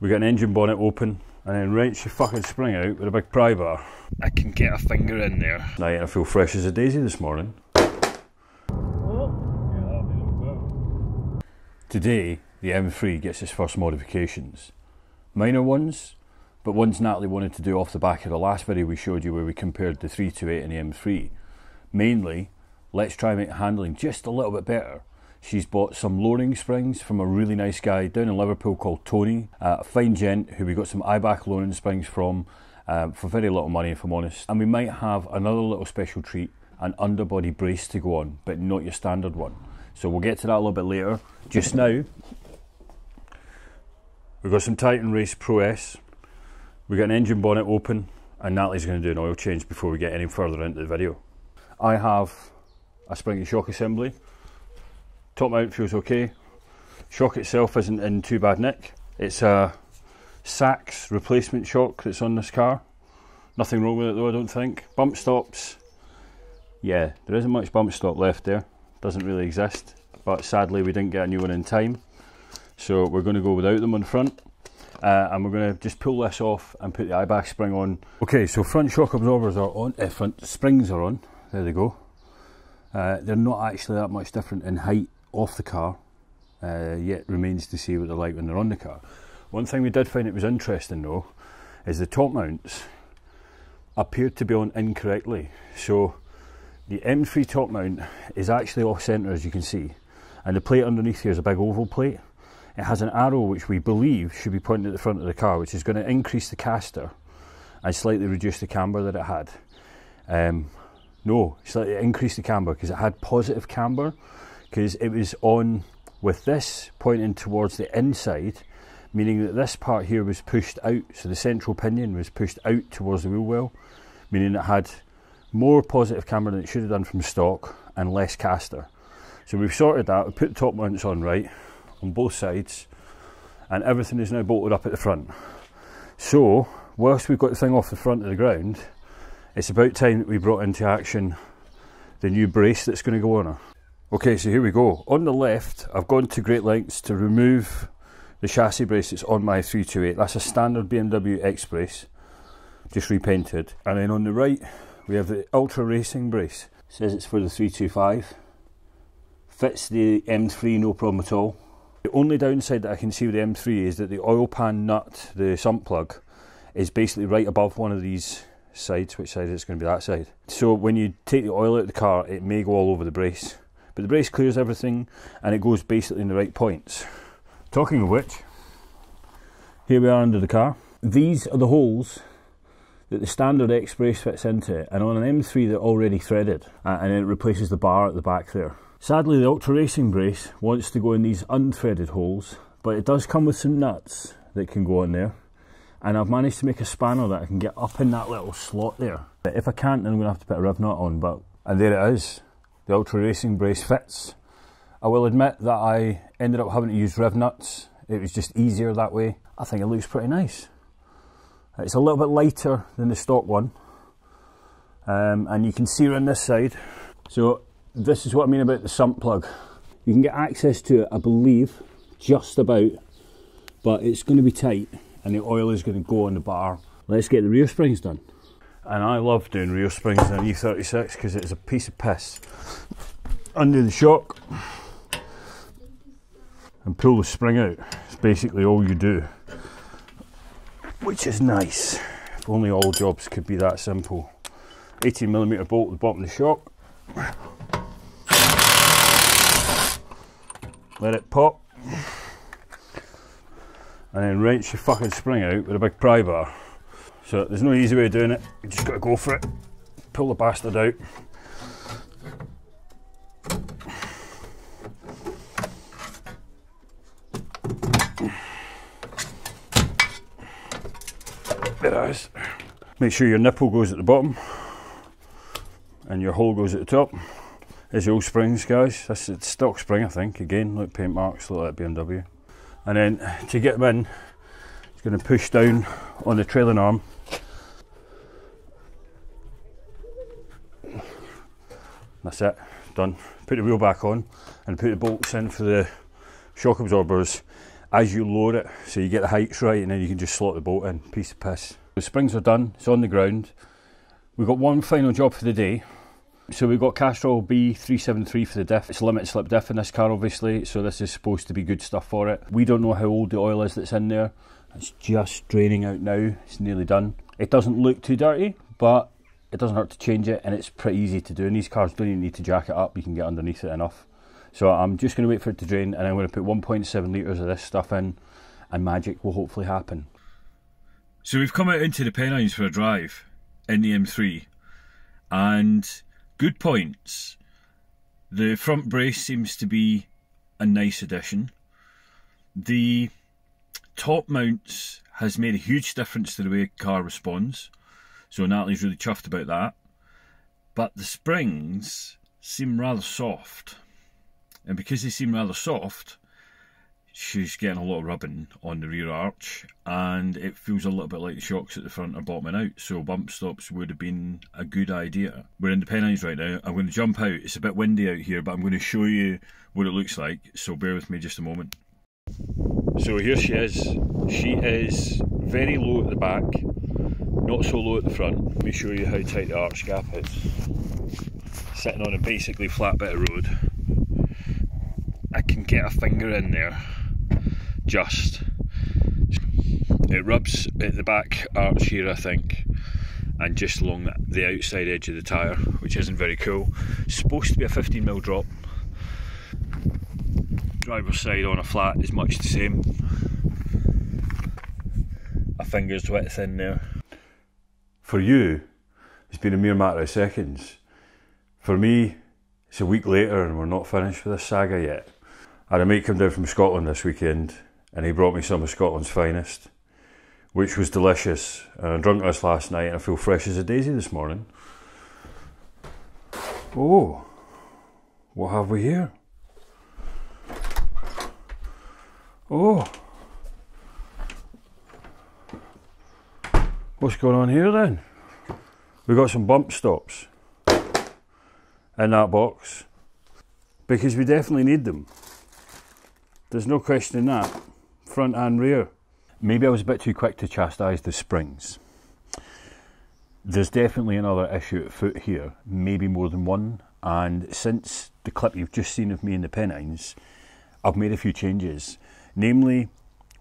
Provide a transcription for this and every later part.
We got an engine bonnet open and then wrench the fucking spring out with a big pry bar. I can get a finger in there. Right, I feel fresh as a daisy this morning. Today, the M3 gets its first modifications. Minor ones, but ones Natalie wanted to do off the back of the last video we showed you where we compared the 328 and the M3. Mainly, let's try and make handling just a little bit better. She's bought some lowering springs from a really nice guy down in Liverpool called Tony, a fine gent who we got some eye-back lowering springs from for very little money, if I'm honest. And we might have another little special treat, an underbody brace to go on, but not your standard one. So we'll get to that a little bit later. Just now, we've got some Titan Race Pro S. We've got an engine bonnet open, and Natalie's going to do an oil change before we get any further into the video. I have a spring and shock assembly. Top mount feels okay. Shock itself isn't in too bad nick. It's a Sachs replacement shock that's on this car. Nothing wrong with it though, I don't think. Bump stops, yeah, there isn't much bump stop left there. Doesn't really exist, but sadly we didn't get a new one in time. So we're going to go without them on front. And we're going to just pull this off and put the eye-back spring on. Okay, so front shock absorbers are on, front springs are on. There they go. They're not actually that much different in height off the car, yet remains to see what they're like when they're on the car. One thing we did find it was interesting though, is the top mounts appeared to be on incorrectly. So the M3 top mount is actually off centre, as you can see, and the plate underneath here is a big oval plate. It has an arrow which we believe should be pointing at the front of the car, which is going to increase the caster and slightly reduce the camber that it had. No, slightly increase the camber because it had positive camber, because it was on with this pointing towards the inside, meaning that this part here was pushed out, so the central pinion was pushed out towards the wheel well, meaning it had more positive camber than it should have done from stock and less caster. So we've sorted that, we put the top mounts on right on both sides, and everything is now bolted up at the front. So whilst we've got the thing off the front of the ground, it's about time that we brought into action the new brace that's going to go on her. Okay, so here we go. On the left, I've gone to great lengths to remove the chassis brace that's on my 328. That's a standard BMW X brace, just repainted. And then on the right, we have the Ultra Racing brace. It says it's for the 325. Fits the M3 no problem at all. The only downside that I can see with the M3 is that the oil pan nut, the sump plug, is basically right above one of these sides. Which side is it going to be? That side. So when you take the oil out of the car, it may go all over the brace. But the brace clears everything and it goes basically in the right points. Talking of which, here we are under the car. These are the holes that the standard X brace fits into, and on an M3 they're already threaded, and it replaces the bar at the back there. Sadly, the Ultra Racing brace wants to go in these unthreaded holes, but it does come with some nuts that can go in there, and I've managed to make a spanner that I can get up in that little slot there. But if I can't, then I'm going to have to put a riv nut on, and there it is. The Ultra Racing brace fits. I will admit that I ended up having to use riv nuts. It was just easier that way. I think it looks pretty nice. It's a little bit lighter than the stock one, and you can see around this side. So this is what I mean about the sump plug. You can get access to it, I believe, just about, but it's going to be tight and the oil is going to go on the bar. Let's get the rear springs done. And I love doing rear springs in an E36 because it's a piece of piss. Undo the shock and pull the spring out. It's basically all you do, which is nice. If only all jobs could be that simple. 18mm bolt at the bottom of the shock. Let it pop. And then wrench your fucking spring out with a big pry bar. So there's no easy way of doing it, you just got to go for it. Pull the bastard out. There it is. Make sure your nipple goes at the bottom and your hole goes at the top. There's your old springs, guys. This is stock spring, I think. Again, look, paint marks, look like BMW. And then to get them in, it's going to push down on the trailing arm. That's it, done. Put the wheel back on and put the bolts in for the shock absorbers. as you lower it, so you get the heights right, and then you can just slot the bolt in. Piece of piss. The springs are done, it's on the ground. We've got one final job for the day. So we've got Castrol B373 for the diff. It's a limited slip diff in this car, obviously, so this is supposed to be good stuff for it. We don't know how old the oil is that's in there. It's just draining out now, it's nearly done. It doesn't look too dirty, but it doesn't hurt to change it, and it's pretty easy to do. And these cars don't even need to jack it up, you can get underneath it enough. So I'm just going to wait for it to drain, and I'm going to put 1.7 litres of this stuff in, and magic will hopefully happen. So we've come out into the Pennines for a drive in the M3, and good points. The front brace seems to be a nice addition. The top mounts has made a huge difference to the way a car responds, so Natalie's really chuffed about that. But the springs seem rather soft, and because they seem rather soft, she's getting a lot of rubbing on the rear arch, and it feels a little bit like the shocks at the front are bottoming out, so bump stops would have been a good idea. We're in the Pennines right now. I'm going to jump out. It's a bit windy out here, but I'm going to show you what it looks like, so bear with me just a moment. So here she is. She is very low at the back, not so low at the front. Let me show you how tight the arch gap is. Sitting on a basically flat bit of road, I can get a finger in there, just. It rubs at the back arch here, I think, and just along the outside edge of the tyre, which isn't very cool. It's supposed to be a 15mm drop. Driver's side on a flat is much the same. A finger's width in there. For you, it's been a mere matter of seconds. For me, it's a week later and we're not finished with this saga yet. I had a mate come down from Scotland this weekend, and he brought me some of Scotland's finest, which was delicious. And I drunk this last night and I feel fresh as a daisy this morning. Oh, what have we here? Oh, what's going on here then? We've got some bump stops in that box, because we definitely need them. There's no question in that, front and rear. Maybe I was a bit too quick to chastise the springs. There's definitely another issue at foot here, maybe more than one, and since the clip you've just seen of me in the Pennines, I've made a few changes. Namely,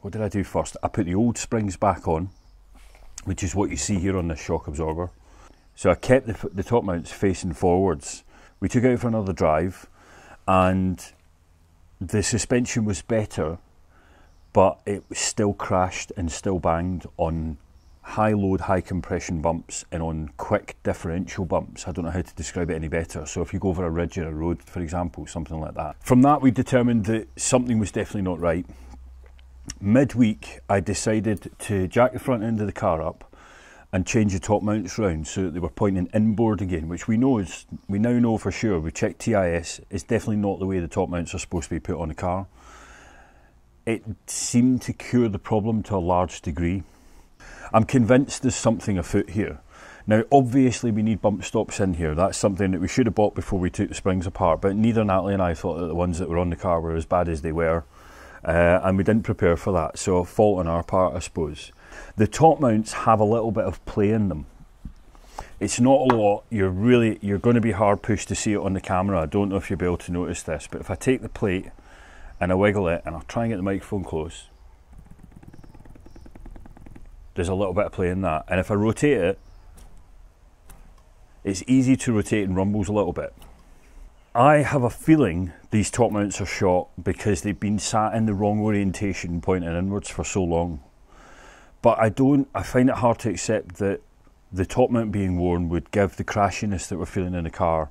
what did I do first? I put the old springs back on, which is what you see here on this shock absorber. So I kept the top mounts facing forwards. We took it out for another drive, and the suspension was better, but it still crashed and still banged on high load, high compression bumps and on quick differential bumps. I don't know how to describe it any better. So if you go over a ridge in a road, for example, something like that. From that, we determined that something was definitely not right. Midweek, I decided to jack the front end of the car up and change the top mounts round so that they were pointing inboard again, which we now know for sure. We checked TIS, it's definitely not the way the top mounts are supposed to be put on the car. It seemed to cure the problem to a large degree. I'm convinced there's something afoot here. Now obviously we need bump stops in here. That's something that we should have bought before we took the springs apart, but neither Natalie and I thought that the ones that were on the car were as bad as they were, and we didn't prepare for that, so fault on our part, I suppose. The top mounts have a little bit of play in them. It's not a lot. You're going to be hard pushed to see it on the camera. I don't know if you'll be able to notice this, but if I take the plate and I wiggle it, and I'll try and get the microphone close, there's a little bit of play in that. And if I rotate it, it's easy to rotate and rumbles a little bit. I have a feeling these top mounts are shot because they've been sat in the wrong orientation pointing inwards for so long. But I find it hard to accept that the top mount being worn would give the crashiness that we're feeling in the car,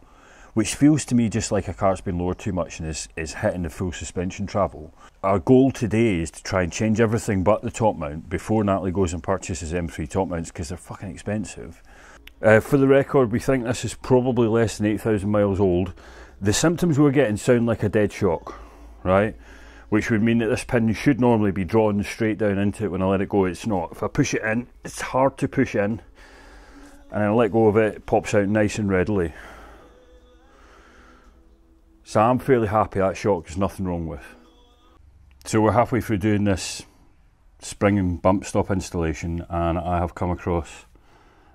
which feels to me just like a car that's been lowered too much and is hitting the full suspension travel. Our goal today is to try and change everything but the top mount before Natalie goes and purchases M3 top mounts, because they're fucking expensive. For the record, we think this is probably less than 8,000 miles old. The symptoms we're getting sound like a dead shock, right? Which would mean that this pin should normally be drawn straight down into it. When I let it go, it's not. If I push it in, it's hard to push in, and I let go of it, it pops out nice and readily. So I'm fairly happy that shock there's nothing wrong with. So we're halfway through doing this spring and bump stop installation, and I have come across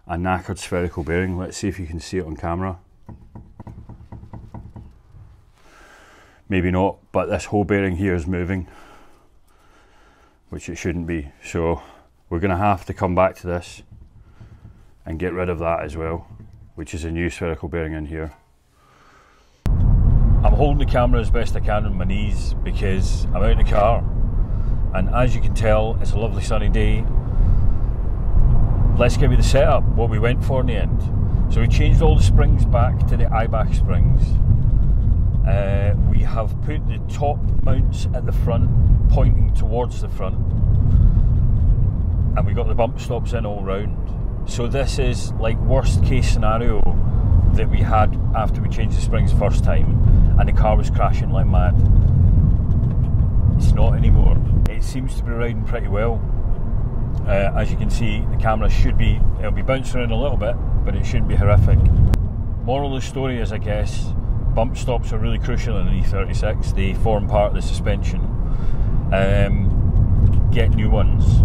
a knackered spherical bearing. Let's see if you can see it on camera. Maybe not, but this whole bearing here is moving, which it shouldn't be. So we're going to have to come back to this and get rid of that as well, which is a new spherical bearing in here. I'm holding the camera as best I can on my knees because I'm out in the car, and as you can tell, it's a lovely sunny day. Let's give you the setup, what we went for in the end. So we changed all the springs back to the IBAC springs. We have put the top mounts at the front, pointing towards the front, and we got the bump stops in all round. So this is like worst case scenario that we had after we changed the springs first time and the car was crashing like mad. It's not anymore. It seems to be riding pretty well. As you can see, the camera it'll be bouncing around a little bit, but it shouldn't be horrific. Moral of the story is, I guess, bump stops are really crucial in an E36. They form part of the suspension. Get new ones.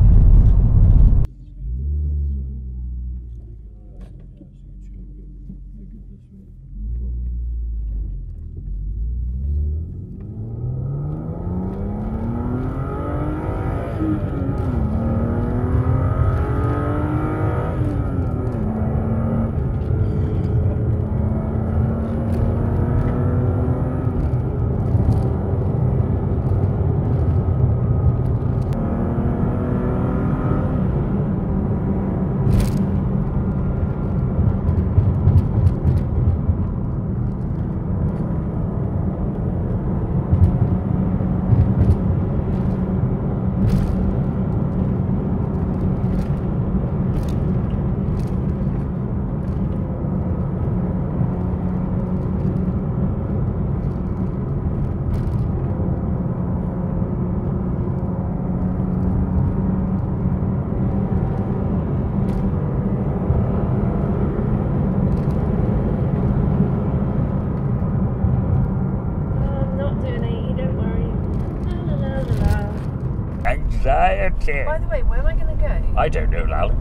Anxiety. By the way, where am I going to go? I don't know, Lal.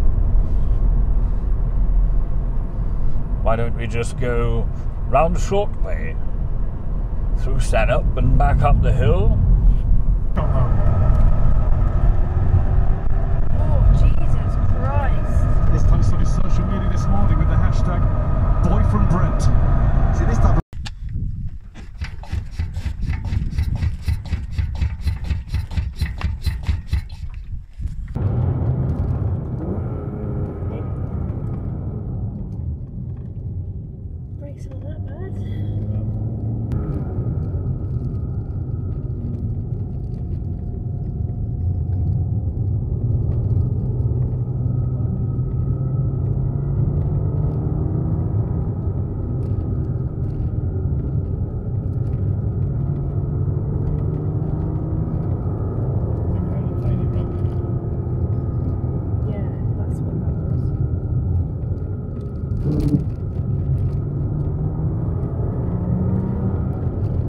Why don't we just go round the short way, through Stanhope and back up the hill?